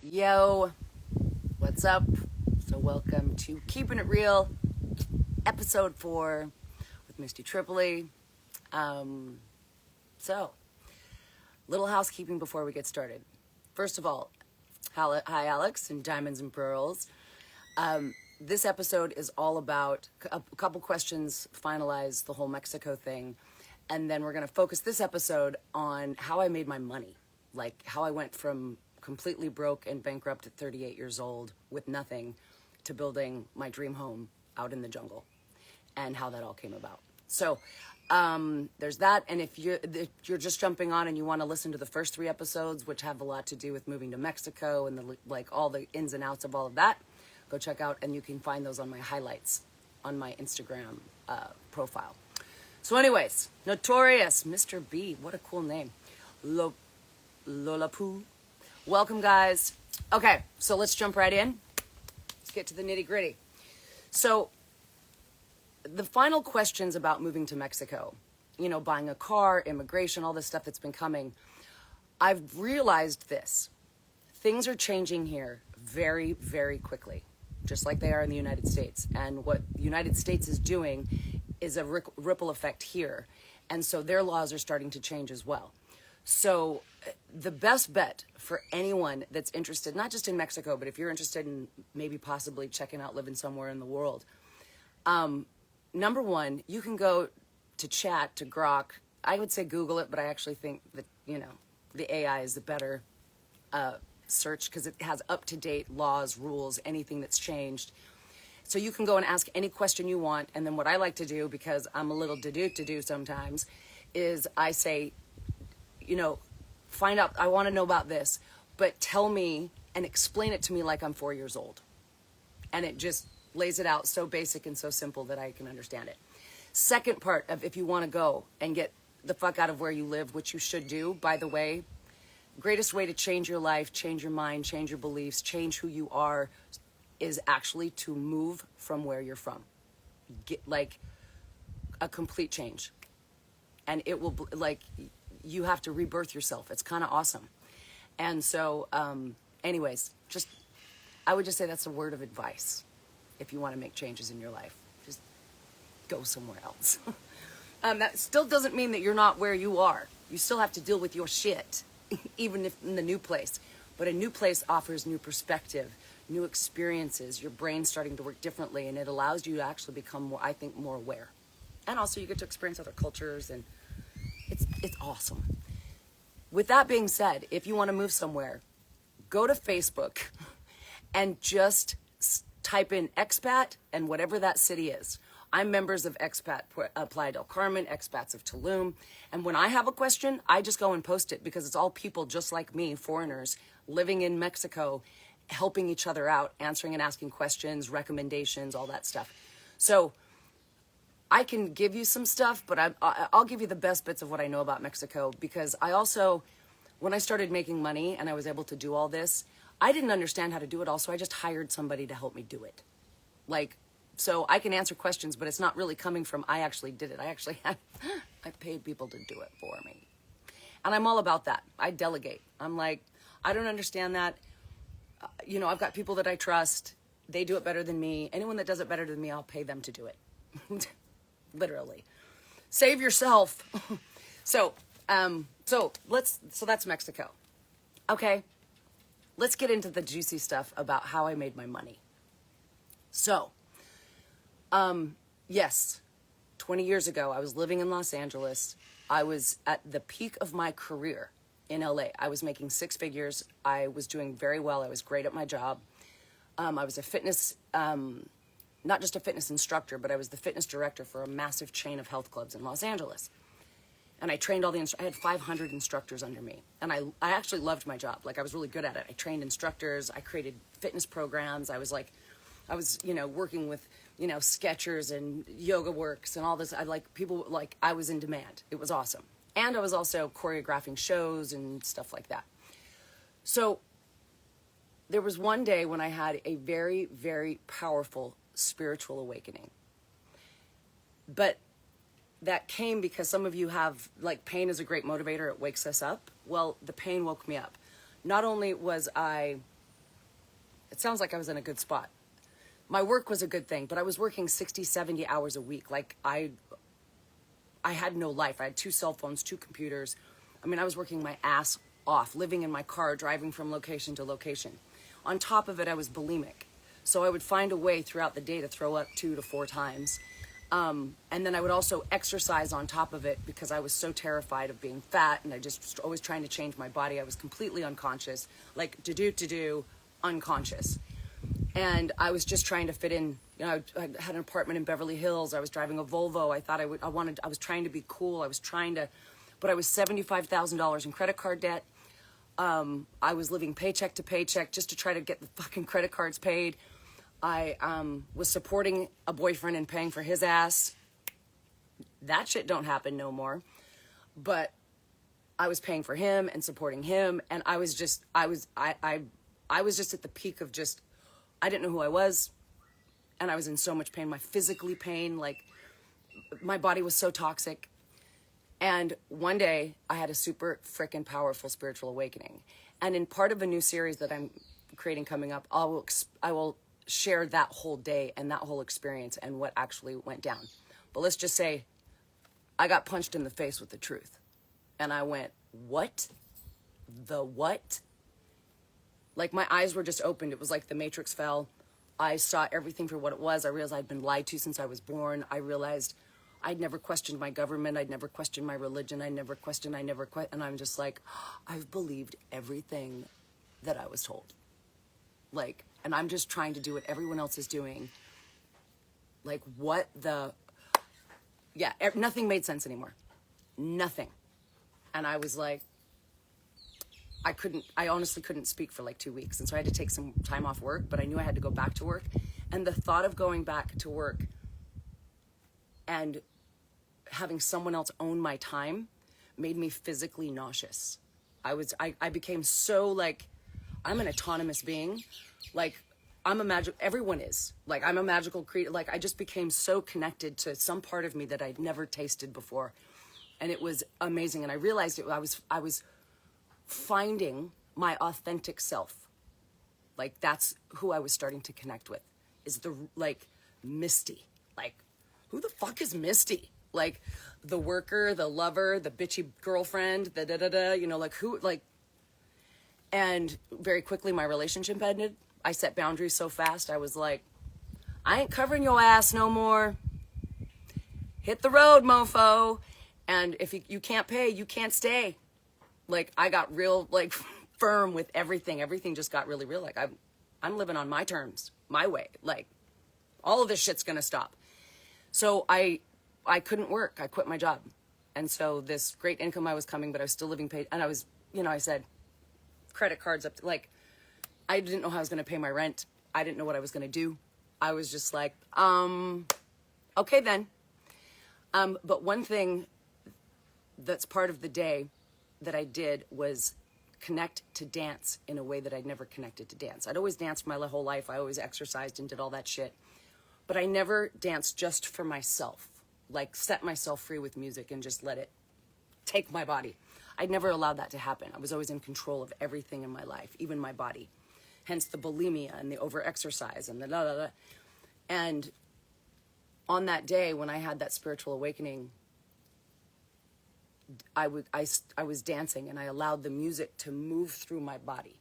Yo, what's up? So welcome to Keeping It Real, episode 4 with Misty Tripoli. So, little housekeeping before we get started. First of all, hi Alex and Diamonds and Pearls. This episode is all about a couple questions, finalize the whole Mexico thing, and then we're going to focus this episode on how I made my money, like how I went from completely broke and bankrupt at 38 years old with nothing to building my dream home out in the jungle, and how that all came about. So there's that. And if you're just jumping on and you want to listen to the first 3 episodes, which have a lot to do with moving to Mexico and all the ins and outs of all of that, go check out, and you can find those on my highlights on my Instagram profile. So anyways, Notorious Mr. B, what a cool name. Lola Poo. Welcome, guys. Okay, so let's jump right in. Let's get to the nitty gritty. So the final questions about moving to Mexico, buying a car, immigration, all this stuff that's been coming, I've realized this. Things are changing here very, very quickly, just like they are in the United States. And what the United States is doing is a ripple effect here. And so their laws are starting to change as well. So the best bet for anyone that's interested, not just in Mexico, but if you're interested in maybe possibly checking out living somewhere in the world, number one, you can go to to Grok. I would say Google it, but I actually think that, the AI is the better search because it has up-to-date laws, rules, anything that's changed. So you can go and ask any question you want. And then what I like to do, because I'm a little to-do sometimes, is I say, find out, I want to know about this, but tell me and explain it to me like I'm 4 years old. And it just lays it out so basic and so simple that I can understand it. Second part of if you want to go and get the fuck out of where you live, which you should do, by the way, greatest way to change your life, change your mind, change your beliefs, change who you are, is actually to move from where you're from. Get like a complete change. And it will, you have to rebirth yourself. It's kind of awesome. And so, anyways, I would just say that's a word of advice. If you want to make changes in your life, just go somewhere else. That still doesn't mean that you're not where you are. You still have to deal with your shit, even if in the new place. But a new place offers new perspective, new experiences. Your brain's starting to work differently, and it allows you to actually become more, I think, more aware. And also you get to experience other cultures, and it's awesome. With that being said, if you want to move somewhere, go to Facebook and just type in expat and whatever that city is. I'm members of Expat Playa del Carmen, Expats of Tulum. And when I have a question, I just go and post it because it's all people just like me, foreigners, living in Mexico, helping each other out, answering and asking questions, recommendations, all that stuff. So I can give you some stuff, but I'll give you the best bits of what I know about Mexico, because I also, when I started making money and I was able to do all this, I didn't understand how to do it all, so I just hired somebody to help me do it. So I can answer questions, but it's not really coming from I actually did it. I paid people to do it for me. And I'm all about that. I delegate. I'm like, I don't understand that. I've got people that I trust. They do it better than me. Anyone that does it better than me, I'll pay them to do it. Literally. Save yourself. So that's Mexico. Okay. Let's get into the juicy stuff about how I made my money. So, yes, 20 years ago, I was living in Los Angeles. I was at the peak of my career in LA. I was making 6 figures. I was doing very well. I was great at my job. I was a fitness, not just a fitness instructor, but I was the fitness director for a massive chain of health clubs in Los Angeles. And I trained I had 500 instructors under me. And I actually loved my job. I was really good at it. I trained instructors. I created fitness programs. I was working with, Skechers and Yoga Works and all this. I was in demand. It was awesome. And I was also choreographing shows and stuff like that. So there was one day when I had a very, very powerful spiritual awakening. But that came because some of you have, pain is a great motivator. It wakes us up. Well, the pain woke me up. Not only was I It sounds like I was in a good spot. My work was a good thing, but I was working 60, 70 hours a week. Like I had no life. I had 2 cell phones, 2 computers. I mean, I was working my ass off, living in my car, driving from location to location. On top of it, I was bulimic. So I would find a way throughout the day to throw up 2 to 4 times. And then I would also exercise on top of it because I was so terrified of being fat and I just was always trying to change my body. I was completely unconscious, like to-do, unconscious. And I was just trying to fit in. You know, I had an apartment in Beverly Hills. I was driving a Volvo. I was trying to be cool. But I was $75,000 in credit card debt. I was living paycheck to paycheck just to try to get the fucking credit cards paid. I was supporting a boyfriend and paying for his ass. That shit don't happen no more. But I was paying for him and supporting him, and I was just at the peak of just, I didn't know who I was, and I was in so much pain. My physically pain, like my body was so toxic. And one day I had a super freaking powerful spiritual awakening. And in part of a new series that I'm creating coming up, I will share that whole day and that whole experience and what actually went down. But let's just say I got punched in the face with the truth. And I went, what? The what? Like my eyes were just opened. It was like the Matrix fell. I saw everything for what it was. I realized I'd been lied to since I was born. I realized I'd never questioned my government. I'd never questioned my religion. And I'm just like, I've believed everything that I was told. Like, and I'm just trying to do what everyone else is doing. Like, what the... Yeah, nothing made sense anymore. Nothing. And I was like, I honestly couldn't speak for like 2 weeks. And so I had to take some time off work, but I knew I had to go back to work. And the thought of going back to work and having someone else own my time made me physically nauseous. I became so like, I'm an autonomous being. Like, everyone is. Like, I'm a magical creature. Like, I just became so connected to some part of me that I'd never tasted before. And it was amazing. And I realized I was finding my authentic self. Like, that's who I was starting to connect with. Is like, Misty. Like, who the fuck is Misty? Like, the worker, the lover, the bitchy girlfriend, the da-da-da, you know, like, who, like... And very quickly, my relationship ended. I set boundaries so fast. I was like, I ain't covering your ass no more. Hit the road, mofo. And if you can't pay, you can't stay. Like, I got real, like, firm with everything. Everything just got really real. Like, I'm living on my terms, my way. Like, all of this shit's gonna stop. So I couldn't work. I quit my job. And so this great income I was coming, but I was still living paid. And I was, you know, I said, credit cards up to, like, I didn't know how I was going to pay my rent. I didn't know what I was going to do. I was just like, okay then. But one thing that's part of the day that I did was connect to dance in a way that I'd never connected to dance. I'd always danced my whole life. I always exercised and did all that shit. But I never danced just for myself. Like, set myself free with music and just let it take my body. I'd never allowed that to happen. I was always in control of everything in my life, even my body. Hence the bulimia and the over-exercise and the da-da-da. And on that day when I had that spiritual awakening, I was dancing and I allowed the music to move through my body.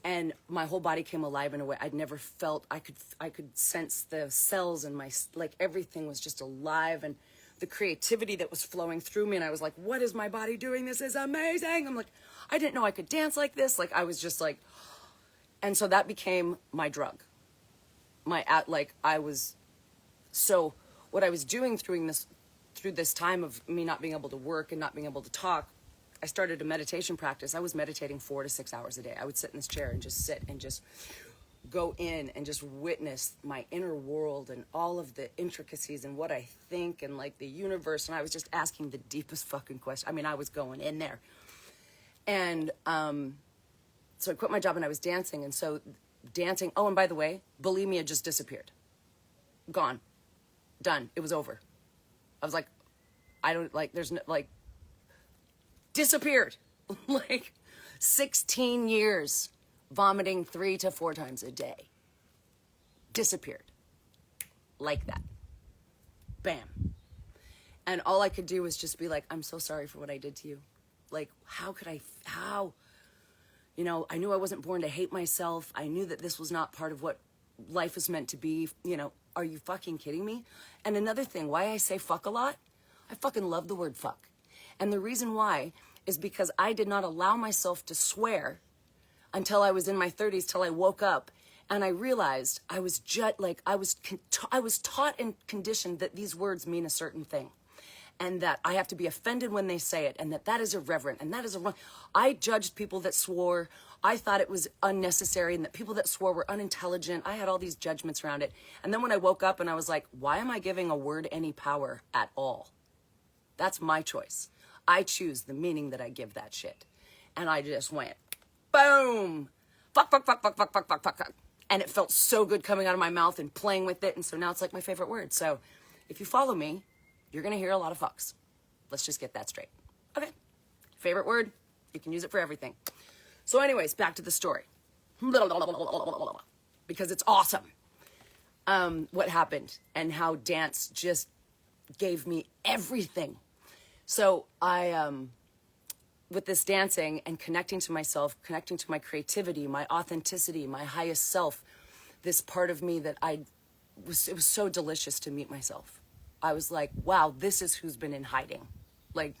And my whole body came alive in a way I'd never felt. I could sense the cells in my, like, everything was just alive, and the creativity that was flowing through me. And I was like, what is my body doing? This is amazing. I'm like, I didn't know I could dance like this. Like, I was just like, and so that became my drug. So what I was doing through this time of me not being able to work and not being able to talk, I started a meditation practice. I was meditating 4 to 6 hours a day. I would sit in this chair and just sit and just go in and just witness my inner world and all of the intricacies and what I think and, like, the universe. And I was just asking the deepest fucking question. I mean, I was going in there. And so I quit my job and I was dancing. And so dancing, oh, and by the way, bulimia just disappeared. Gone. Done. It was over. I was like, I don't, like, there's no, like, disappeared. Like, 16 years vomiting 3 to 4 times a day. Disappeared. Like that. Bam. And all I could do was just be like, I'm so sorry for what I did to you. Like, how? You know, I knew I wasn't born to hate myself. I knew that this was not part of what life is meant to be. You know, are you fucking kidding me? And another thing, why I say fuck a lot, I fucking love the word fuck. And the reason why is because I did not allow myself to swear until I was in my 30s, till I woke up and I realized I was taught and conditioned that these words mean a certain thing. And that I have to be offended when they say it, and that is irreverent, and that is wrong. I judged people that swore. I thought it was unnecessary, and that people that swore were unintelligent. I had all these judgments around it. And then when I woke up and I was like, why am I giving a word any power at all? That's my choice. I choose the meaning that I give that shit. And I just went, boom, fuck, fuck, fuck, fuck, fuck, fuck, fuck, fuck, fuck. And it felt so good coming out of my mouth and playing with it. And so now it's like my favorite word. So if you follow me, you're going to hear a lot of fucks. Let's just get that straight. Okay. Favorite word? You can use it for everything. So anyways, back to the story. Because it's awesome. What happened and how dance just gave me everything. So I, with this dancing and connecting to myself, connecting to my creativity, my authenticity, my highest self, this part of me that it was so delicious to meet myself. I was like, wow, this is who's been in hiding. Like,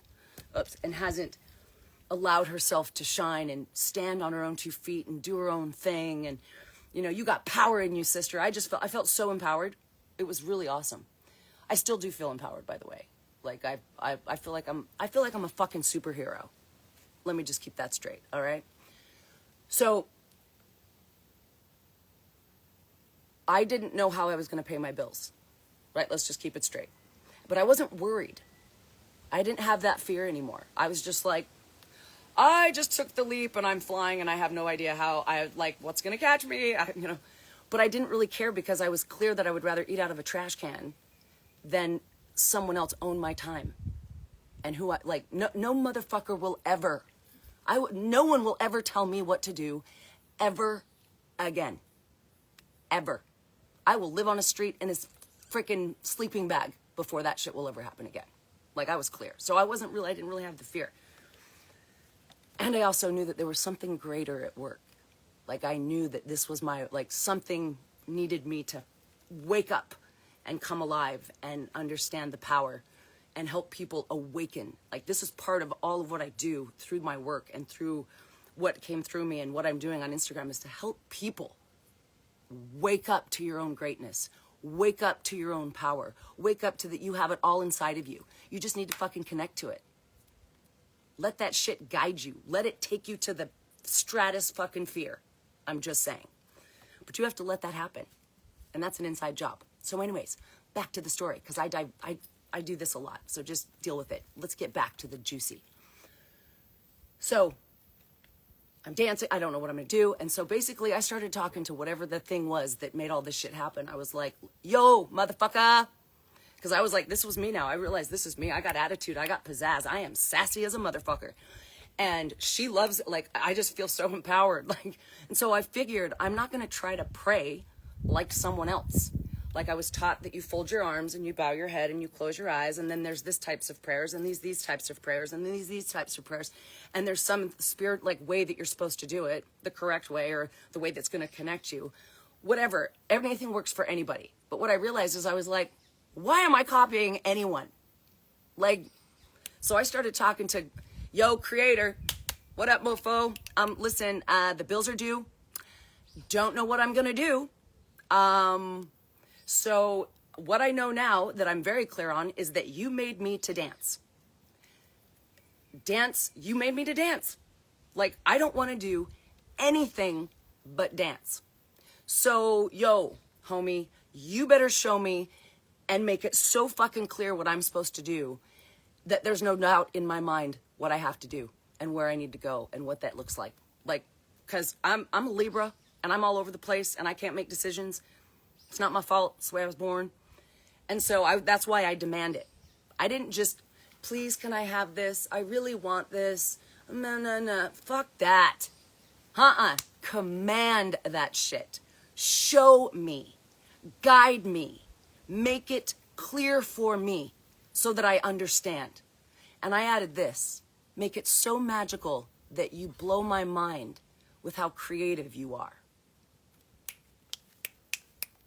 and hasn't allowed herself to shine and stand on her own 2 feet and do her own thing. And, you know, you got power in you, sister. I felt so empowered. It was really awesome. I still do feel empowered, by the way. Like, I feel like I'm a fucking superhero. Let me just keep that straight, all right? So, I didn't know how I was going to pay my bills. Right, let's just keep it straight. But I wasn't worried. I didn't have that fear anymore. I was just like, I just took the leap and I'm flying and I have no idea how, what's going to catch me, But I didn't really care because I was clear that I would rather eat out of a trash can than someone else own my time. And no motherfucker will ever, no one will ever tell me what to do ever again. Ever. I will live on a street in a freaking sleeping bag before that shit will ever happen again. Like, I was clear. So I didn't really have the fear. And I also knew that there was something greater at work. Like, I knew that this was something needed me to wake up and come alive and understand the power and help people awaken. Like, this is part of all of what I do through my work and through what came through me, and what I'm doing on Instagram is to help people wake up to your own greatness. Wake up to your own power. Wake up to that you have it all inside of you. You just need to fucking connect to it. Let that shit guide you. Let it take you to the stratus fucking fear. I'm just saying. But you have to let that happen. And that's an inside job. So anyways, back to the story, because I do this a lot. So just deal with it. Let's get back to the juicy. So I'm dancing. I don't know what I'm going to do. And so basically I started talking to whatever the thing was that made all this shit happen. I was like, yo, motherfucker. Because I was like, this was me now. I realized this is me. I got attitude. I got pizzazz. I am sassy as a motherfucker. And she loves it. Like, I just feel so empowered. Like, and so I figured I'm not going to try to pray like someone else. Like, I was taught that you fold your arms and you bow your head and you close your eyes, and then there's this types of prayers and these types of prayers and these types of prayers, and there's some spirit way that you're supposed to do it, the correct way, or the way that's going to connect you. Whatever, anything works for anybody. But what I realized is I was like, why am I copying anyone? Like, so I started talking to, yo, creator, what up, mofo? Listen, the bills are due. Don't know what I'm gonna do. So what I know now that I'm very clear on is that you made me to dance. You made me to dance. Like, I don't want to do anything but dance. So, yo, homie, you better show me and make it so fucking clear what I'm supposed to do that there's no doubt in my mind what I have to do and where I need to go and what that looks like. Like, because I'm a Libra and I'm all over the place and I can't make decisions. It's not my fault. It's the way I was born. And so that's why I demand it. I didn't just, please, can I have this? I really want this. No. Fuck that. Command that shit. Show me. Guide me. Make it clear for me so that I understand. And I added this. Make it so magical that you blow my mind with how creative you are.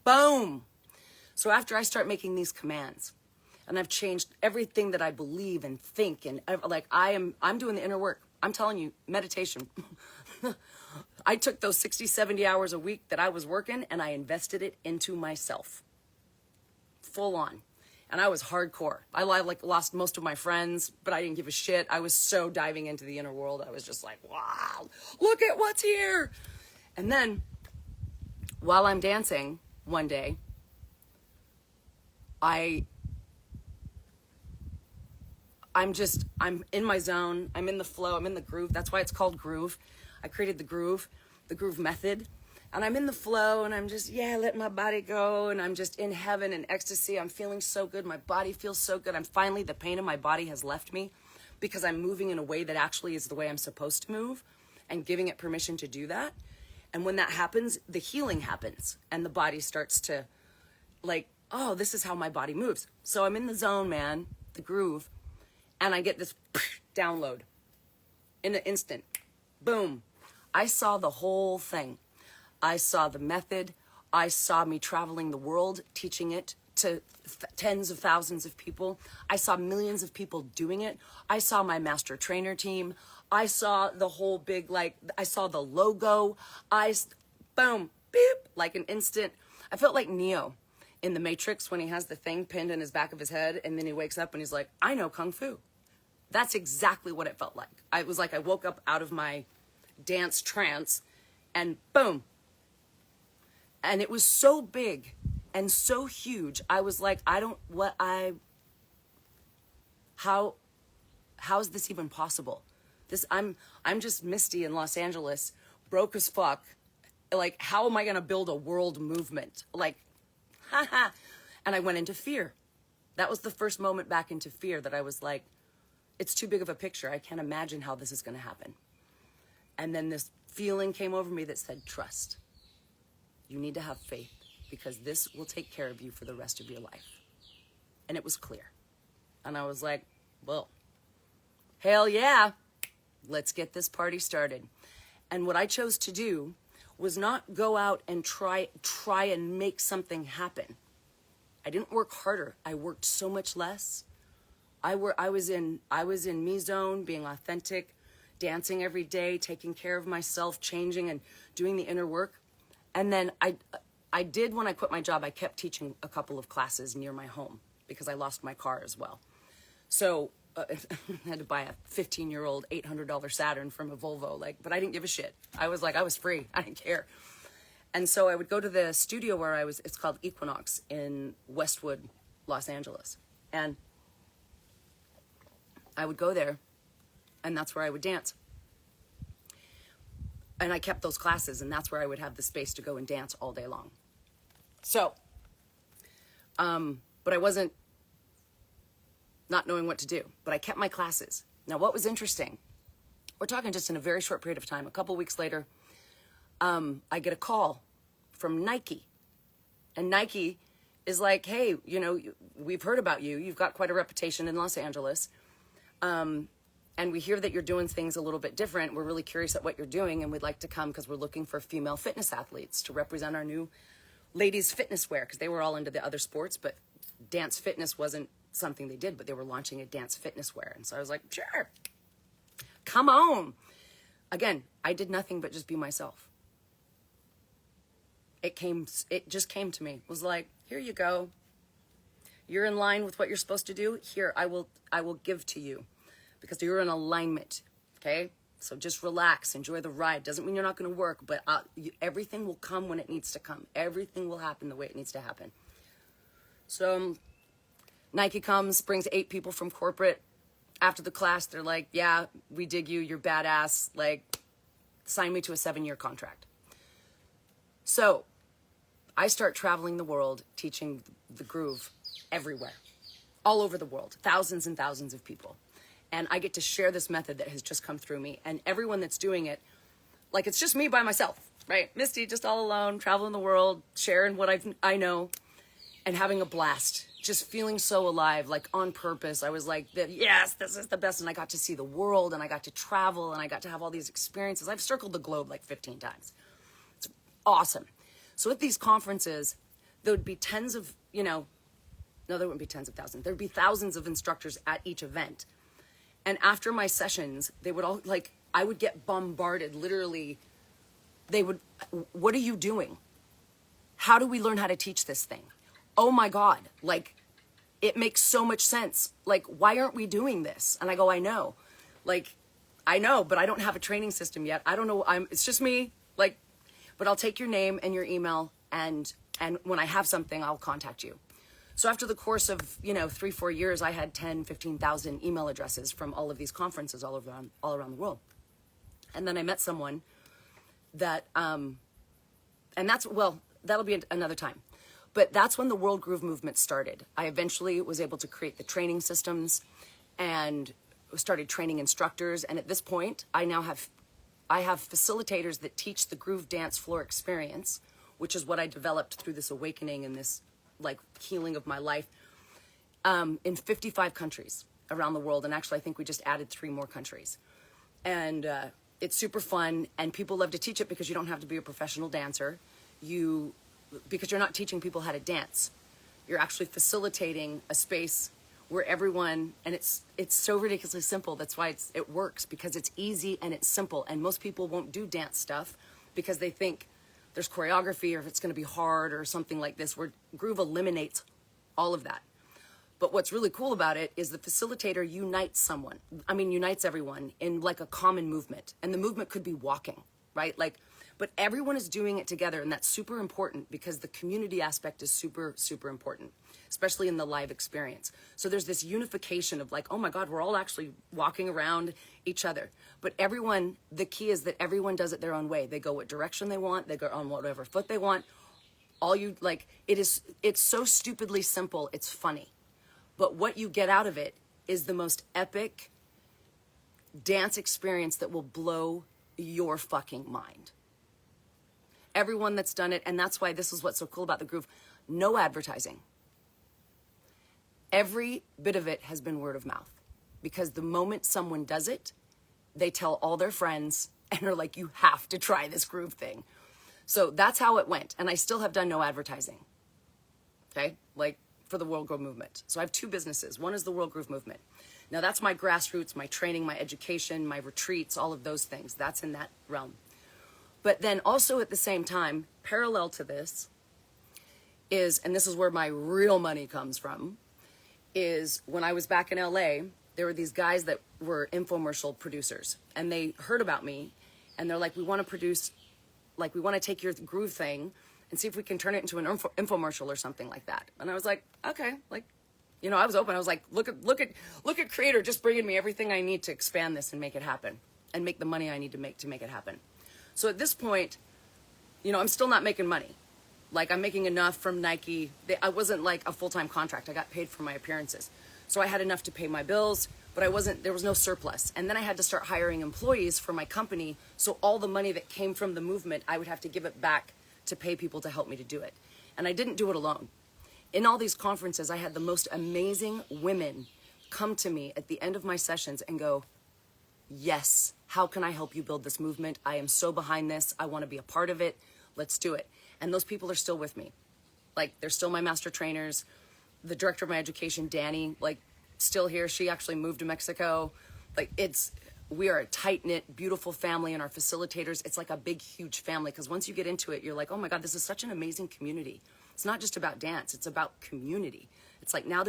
Boom. So after I start making these commands, and I've changed everything that I believe and think, and like I'm doing the inner work. I'm telling you, meditation. I took those 60, 70 hours a week that I was working and I invested it into myself. Full on. And I was hardcore. I like lost most of my friends, but I didn't give a shit. I was so diving into the inner world. I was just like, wow, look at what's here. And then while I'm dancing one day, I'm in my zone. I'm in the flow. I'm in the groove. That's why it's called groove. I created the groove method. And I'm in the flow and I'm just, letting my body go. And I'm just in heaven and ecstasy. I'm feeling so good. My body feels so good. The pain in my body has left me because I'm moving in a way that actually is the way I'm supposed to move and giving it permission to do that. And when that happens, the healing happens and the body starts to like, oh, this is how my body moves. So I'm in the zone, man, the groove. And I get this download in an instant. Boom. I saw the whole thing. I saw the method. I saw me traveling the world, teaching it to tens of thousands of people. I saw millions of people doing it. I saw my master trainer team. I saw the whole big, I saw the logo. Boom, beep, like an instant. I felt like Neo in the Matrix when he has the thing pinned in his back of his head and then he wakes up and he's like, I know Kung Fu. That's exactly what it felt like. I was like, I woke up out of my dance trance and boom. And it was so big and so huge. I was like, how is this even possible? I'm just Misty in Los Angeles, broke as fuck. Like, how am I going to build a world movement? Like, haha. And I went into fear. That was the first moment back into fear that I was like, it's too big of a picture. I can't imagine how this is going to happen. And then this feeling came over me that said, trust. You need to have faith because this will take care of you for the rest of your life. And it was clear. And I was like, well, hell yeah, let's get this party started. And what I chose to do was not go out and try and make something happen. I didn't work harder. I worked so much less. I was in me zone, being authentic, dancing every day, taking care of myself, changing and doing the inner work. And then I did, when I quit my job, I kept teaching a couple of classes near my home because I lost my car as well. So I had to buy a 15-year-old $800 Saturn from a Volvo, but I didn't give a shit. I was like, I was free. I didn't care. And so I would go to the studio where it's called Equinox in Westwood, Los Angeles. And I would go there, and that's where I would dance. And I kept those classes, and that's where I would have the space to go and dance all day long. So, but I wasn't not knowing what to do, but I kept my classes. Now, what was interesting, we're talking just in a very short period of time, a couple weeks later, I get a call from Nike. And Nike is like, hey, we've heard about you. You've got quite a reputation in Los Angeles. And we hear that you're doing things a little bit different. We're really curious at what you're doing, and we'd like to come because we're looking for female fitness athletes to represent our new ladies fitness wear, because they were all into the other sports, but dance fitness wasn't something they did, but they were launching a dance fitness wear. And so I was like, sure, come on. Again, I did nothing but just be myself. It just came to me. It was like, here you go. You're in line with what you're supposed to do. Here, I will give to you because you're in alignment. Okay. So just relax, enjoy the ride. Doesn't mean you're not going to work, but everything will come when it needs to come. Everything will happen the way it needs to happen. So Nike comes, brings 8 people from corporate. After the class, they're like, yeah, we dig you. You're badass. Sign me to a 7-year contract. So I start traveling the world, teaching the groove everywhere, all over the world, thousands and thousands of people. And I get to share this method that has just come through me. And everyone that's doing it, like it's just me by myself, right? Misty, just all alone, traveling the world, sharing what I know, and having a blast, just feeling so alive, like on purpose. I was like, yes, this is the best. And I got to see the world, and I got to travel, and I got to have all these experiences. I've circled the globe like 15 times. It's awesome. So at these conferences, there would be tens of, no, there wouldn't be tens of thousands. There'd be thousands of instructors at each event. And after my sessions, they would all, like, I would get bombarded, literally. What are you doing? How do we learn how to teach this thing? Oh my God, like, it makes so much sense. Like, why aren't we doing this? And I go, I know. Like, I know, but I don't have a training system yet. I don't know. It's just me. Like, but I'll take your name and your email, and when I have something, I'll contact you. So after the course of, 3-4 years, I had 10, 15,000 email addresses from all of these conferences all around the world. And then I met someone that, and that's, well, that'll be another time. But that's when the World Groove movement started. I eventually was able to create the training systems and started training instructors. And at this point, I have facilitators that teach the groove dance floor experience, which is what I developed through this awakening and this like healing of my life, in 55 countries around the world. And actually, I think we just added 3 more countries. And it's super fun, and people love to teach it because you don't have to be a professional dancer. Because you're not teaching people how to dance. You're actually facilitating a space where everyone, and it's so ridiculously simple. That's why it works, because it's easy and it's simple. And most people won't do dance stuff because they think there's choreography or if it's going to be hard or something like this, where groove eliminates all of that. But what's really cool about it is the facilitator unites everyone in like a common movement. And the movement could be walking, right? But everyone is doing it together, and that's super important because the community aspect is super, super important, especially in the live experience. So there's this unification of like, oh my God, we're all actually walking around each other. But the key is that everyone does it their own way. They go what direction they want. They go on whatever foot they want. It's so stupidly simple. It's funny. But what you get out of it is the most epic dance experience that will blow your fucking mind. Everyone that's done it, and that's why this is what's so cool about the groove. No advertising. Every bit of it has been word of mouth, because the moment someone does it, they tell all their friends and are like, you have to try this groove thing. So that's how it went. And I still have done no advertising. Okay? Like for the World Groove Movement. So I have 2 businesses. One is the World Groove Movement. Now that's my grassroots, my training, my education, my retreats, all of those things. That's in that realm. But then also at the same time, parallel to this is, and this is where my real money comes from, is when I was back in LA, there were these guys that were infomercial producers, and they heard about me, and they're like, we want to take your groove thing and see if we can turn it into an infomercial or something like that. And I was like, okay, I was open. I was like, look at Creator just bringing me everything I need to expand this and make it happen, and make the money I need to make it happen. So at this point, I'm still not making money. Like, I'm making enough from Nike. I wasn't like a full-time contract. I got paid for my appearances. So I had enough to pay my bills, but there was no surplus. And then I had to start hiring employees for my company. So all the money that came from the movement, I would have to give it back to pay people to help me to do it. And I didn't do it alone. In all these conferences, I had the most amazing women come to me at the end of my sessions and go, yes, how can I help you build this movement? I am so behind this. I want to be a part of it. Let's do it. And those people are still with me. Like, they're still my master trainers. The director of my education, Danny, still here. She actually moved to Mexico. We are a tight-knit, beautiful family, and our facilitators, it's like a big, huge family, because once you get into it, you're like, oh my God, this is such an amazing community. It's not just about dance. It's about community. It's like now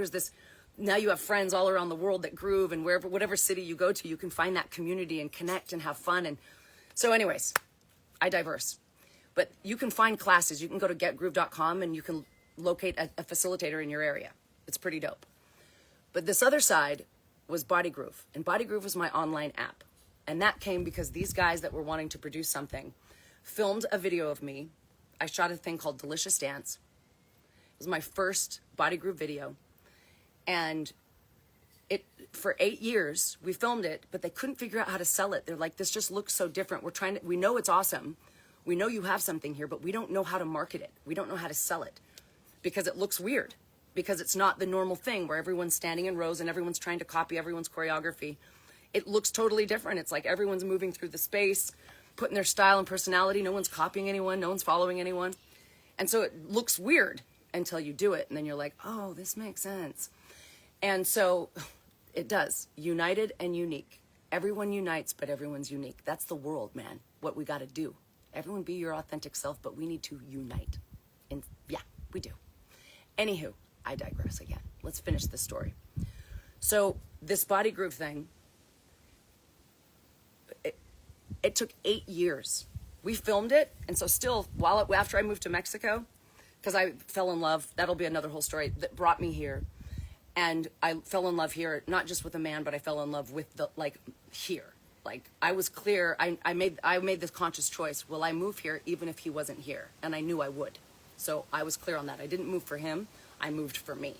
you have friends all around the world that groove, and whatever city you go to, you can find that community and connect and have fun. And so anyways, I diverse. But you can find classes. You can go to getgroove.com and you can locate a facilitator in your area. It's pretty dope. But this other side was Body Groove. And Body Groove was my online app. And that came because these guys that were wanting to produce something filmed a video of me. I shot a thing called Delicious Dance. It was my first Body Groove video. And for 8 years, we filmed it, but they couldn't figure out how to sell it. They're like, this just looks so different. We know it's awesome. We know you have something here, but we don't know how to market it. We don't know how to sell it because it looks weird, because it's not the normal thing where everyone's standing in rows and everyone's trying to copy everyone's choreography. It looks totally different. It's like everyone's moving through the space, putting their style and personality. No one's copying anyone. No one's following anyone. And so it looks weird until you do it. And then you're like, oh, this makes sense. And so it does. United and unique. Everyone unites, but everyone's unique. That's the world, man. What we got to do. Everyone be your authentic self, but we need to unite. And yeah, we do. Anywho, I digress again. Let's finish this story. So this body groove thing, it took 8 years. We filmed it. And so still, after I moved to Mexico, because I fell in love, that'll be another whole story that brought me here. And I fell in love here, not just with a man, but I fell in love with here. Like, I was clear. I made this conscious choice. Will I move here even if he wasn't here? And I knew I would. So I was clear on that. I didn't move for him. I moved for me.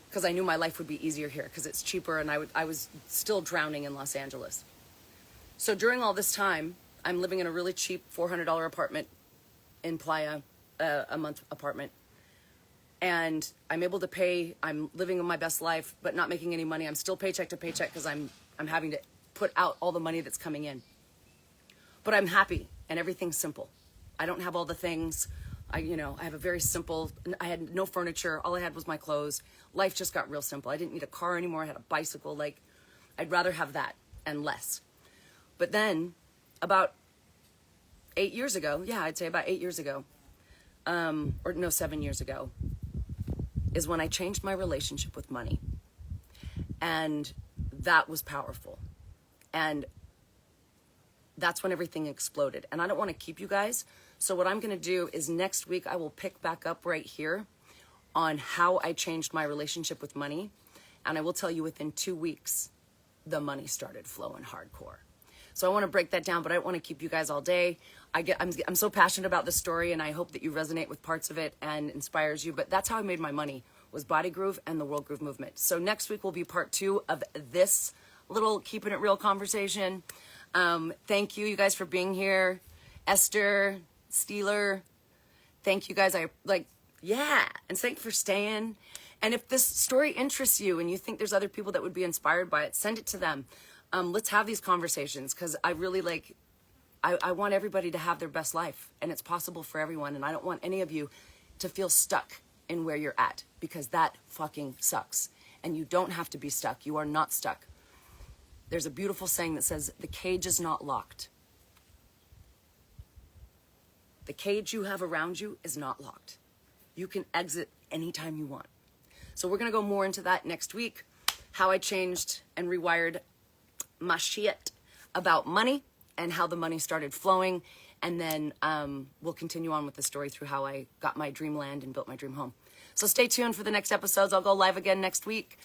Because I knew my life would be easier here because it's cheaper, and I was still drowning in Los Angeles. So during all this time, I'm living in a really cheap $400 apartment in Playa, a month apartment. And I'm able to pay, I'm living my best life, but not making any money. I'm still paycheck to paycheck because I'm having to put out all the money that's coming in. But I'm happy and everything's simple. I don't have all the things. I have a very simple, I had no furniture. All I had was my clothes. Life just got real simple. I didn't need a car anymore. I had a bicycle. Like, I'd rather have that and less. But then about 8 years ago, I'd say about 8 years ago, 7 years ago, is when I changed my relationship with money. And that was powerful. And that's when everything exploded. And I don't want to keep you guys. So what I'm going to do is next week, I will pick back up right here on how I changed my relationship with money. And I will tell you within 2 weeks, the money started flowing hardcore. So I want to break that down, but I don't want to keep you guys all day. I'm so passionate about this story, and I hope that you resonate with parts of it and inspires you. But that's how I made my money, was Body Groove and the World Groove Movement. So next week will be part 2 of this little Keeping It Real conversation. Thank you guys for being here. Esther, Steeler, thank you guys. And thank you for staying. And if this story interests you and you think there's other people that would be inspired by it, send it to them. Let's have these conversations, because I really I want everybody to have their best life, and it's possible for everyone. And I don't want any of you to feel stuck in where you're at, because that fucking sucks. And you don't have to be stuck. You are not stuck. There's a beautiful saying that says, the cage is not locked. The cage you have around you is not locked. You can exit anytime you want. So we're going to go more into that next week, how I changed and rewired my shit about money and how the money started flowing. And then we'll continue on with the story through how I got my dream land and built my dream home. So stay tuned for the next episodes. I'll go live again next week.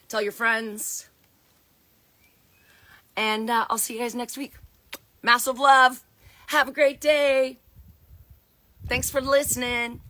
Tell your friends. And I'll see you guys next week. Massive love. Have a great day. Thanks for listening.